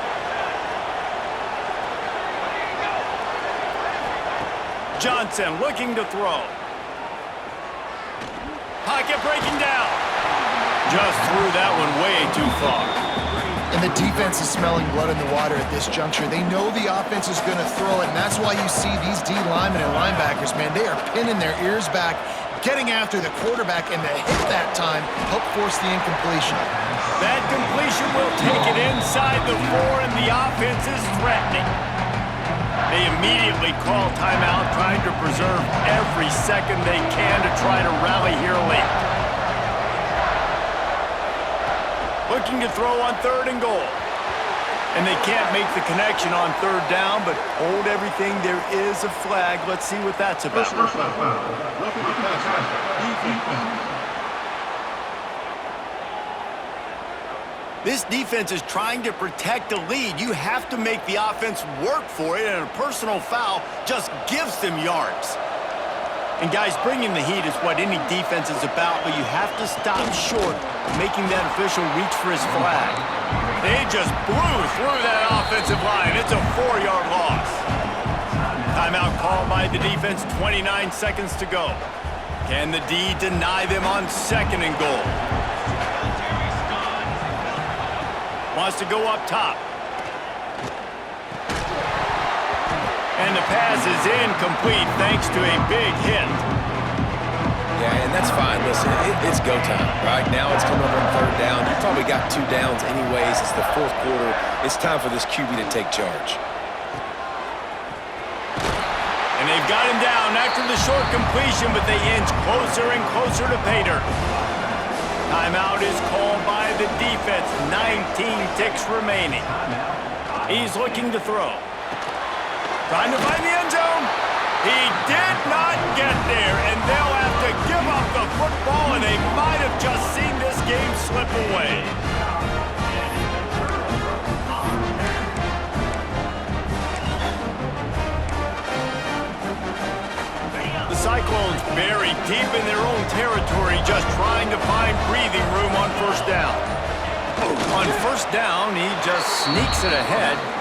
Johnson looking to throw. Pocket breaking down. Just threw that one way too far. And the defense is smelling blood in the water at this juncture. They know the offense is going to throw it, and that's why you see these D linemen and linebackers, man, they are pinning their ears back, getting after the quarterback, and the hit that time helped force the incompletion. That completion will take it inside the 4, and the offense is threatening. They immediately call timeout, trying to preserve every second they can to try to rally here late. Looking to throw on third and goal. And they can't make the connection on third down, but hold everything. There is a flag. Let's see what that's about. This defense is trying to protect the lead. You have to make the offense work for it, and a personal foul just gives them yards. And guys, bringing the heat is what any defense is about, but you have to stop short of making that official reach for his flag. They just blew through that offensive line. It's a 4-yard loss. Timeout called by the defense, 29 seconds to go. Can the D deny them on second and goal? Wants to go up top. And the pass is incomplete thanks to a big hit. Yeah, and that's fine. Listen, it's go time, right? Now it's coming up on third down. You probably got 2 downs anyways. It's the fourth quarter. It's time for this QB to take charge. And they've got him down after the short completion, but they inch closer and closer to pay dirt. Timeout is called by the defense. 19 ticks remaining. He's looking to throw. Trying to find the end zone. He did not get there, and they'll have to give up the football, and they might have just seen this game slip away. The cycle Cyclones buried deep in their own territory, just trying to find breathing room on first down. On first down, he just sneaks it ahead.